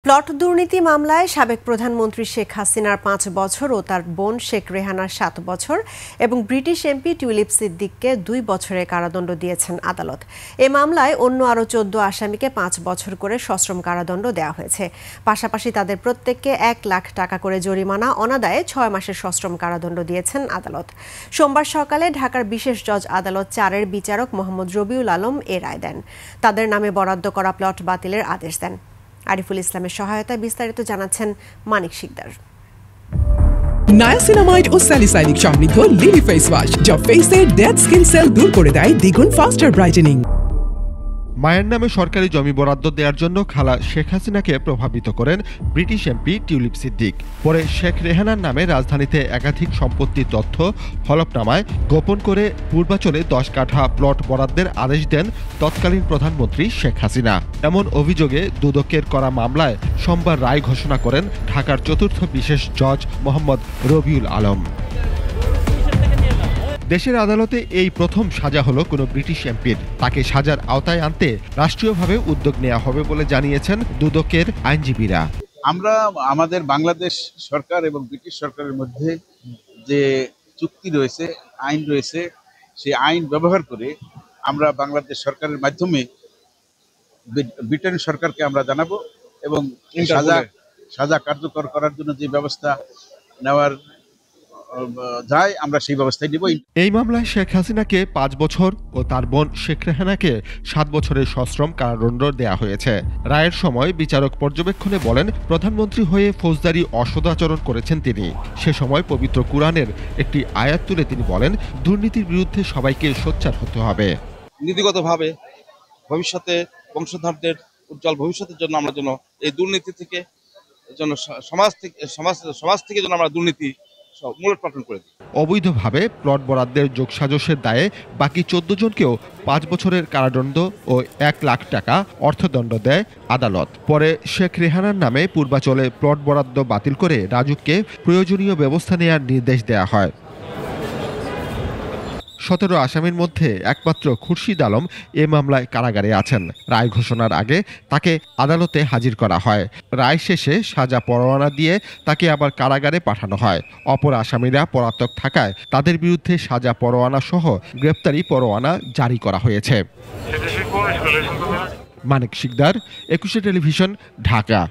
Plot দুর্নীতি মামলায় সাবেক প্রধানমন্ত্রী শেখ হাসিনার ৫ বছর ও তার বোন শেখ রেহানার ৭ বছর এবং ব্রিটিশ এমপি টিউলিপ সিদ্দিককে ২ বছরের কারাদণ্ড দিয়েছেন আদালত। এ মামলায় অন্য আরও ১৪ আসামিকে ৫ বছর করে সশ্রম কারাদণ্ড দেওয়া হয়েছে। পাশাপাশি তাদের প্রত্যেককে ১ লাখ টাকা করে জরিমানা, অনাদায়ে ৬ মাসের সশ্রম কারাদণ্ড দিয়েছেন আদালত। সোমবার সকালে ঢাকার বিশেষ জজ আদালত ৪-এর বিচারক মোহাম্মদ রবিউল আলম এ রায় দেন। তাদের নামে বরাদ্দ করা প্লট বাতিলের আদেশ দেন। আরিফুল ইসলামের সহায়তায় বিস্তারিত জানাচ্ছেন মানিক শিকদার। নায়াসিনামাইড ও স্যালিসাইলিক সমৃদ্ধ লিলি ফেস ওয়াশ যা ফেসের ডেড স্কিন সেল দূর করে দেয় দ্বিগুণ ফাস্টার ব্রাইটেনিং। মায়ের নামে সরকারি জমি বরাদ্দ দেওয়ার জন্য খালা শেখ হাসিনাকে প্রভাবিত করেন ব্রিটিশ এমপি টিউলিপ সিদ্দিক। পরে শেখ রেহানার নামে রাজধানীতে একাধিক সম্পত্তির তথ্য হলফনামায় গোপন করে পূর্বাচলে ১০ কাঠা প্লট বরাদ্দের আদেশ দেন তৎকালীন প্রধানমন্ত্রী শেখ হাসিনা। এমন অভিযোগে দুদকের করা মামলায় সোমবার রায় ঘোষণা করেন ঢাকার চতুর্থ বিশেষ জজ মোহাম্মদ রবিউল আলম। দেশের আদালতে এই প্রথম সাজা হলো কোনো ব্রিটিশ এমপির। তাকে সাজার আওতায় আনতে রাষ্ট্রীয়ভাবে উদ্যোগ নেওয়া হবে বলে জানিয়েছেন দুদকের আইনজীবীরা। আমরা আমাদের বাংলাদেশ সরকার এবং ব্রিটিশ সরকারের মধ্যে যে চুক্তি রয়েছে, আইন রয়েছে, সেই আইন ব্যবহার করে আমরা বাংলাদেশ সরকারের মাধ্যমে ব্রিটেন সরকারকে আমরা জানাবো এবং সাজা কার্যকর করার জন্য যে ব্যবস্থা নেওয়ার যায় আমরা সেই ব্যবস্থায় নিব। এই মামলায় শেখ হাসিনাকে ৫ বছর ও তার বোন শেখ রেহানাকে ৭ বছরের সশ্রম কারাদণ্ড দেওয়া হয়েছে। রায়ের সময় বিচারক পর্যবেক্ষণে বলেন, প্রধানমন্ত্রী হয়ে ফৌজদারি অসদাচরণ করেছেন তিনি। সে সময় পবিত্র কুরআনের একটি আয়াত তুলে তিনি বলেন, দুর্নীতির বিরুদ্ধে সবাইকে সোচ্চার হতে হবে। নীতিগতভাবে ভবিষ্যতে বংশধরদের উজ্জ্বল ভবিষ্যতের জন্য আমরা যেন এই দুর্নীতি থেকে সমাজ থেকে যেন আমরা দুর্নীতি অবৈধভাবে প্লট বরাদ্দের যোগসাজশের দায়ে বাকি ১৪ জনকেও ৫ বছরের কারাদণ্ড ও ১ লাখ টাকা অর্থদণ্ড দেয় আদালত। পরে শেখ রেহানার নামে পূর্বাচলে প্লট বরাদ্দ বাতিল করে রাজুককে প্রয়োজনীয় ব্যবস্থা নেওয়ার নির্দেশ দেওয়া হয়। ১৭ আসামির মধ্যে একমাত্র খুরশিদ আলম এ মামলায় কারাগারে আছেন। রায় ঘোষণার আগে তাকে আদালতে হাজির করা হয়। রায় শেষে সাজা পরোয়ানা দিয়ে তাকে আবার কারাগারে পাঠানো হয়। অপর আসামিরা পলাতক থাকায় তাদের বিরুদ্ধে সাজা পরোয়ানা সহ গ্রেপ্তারি পরোয়ানা জারি করা হয়েছে। মানিক শিকদার, ২১ টেলিভিশন, ঢাকা।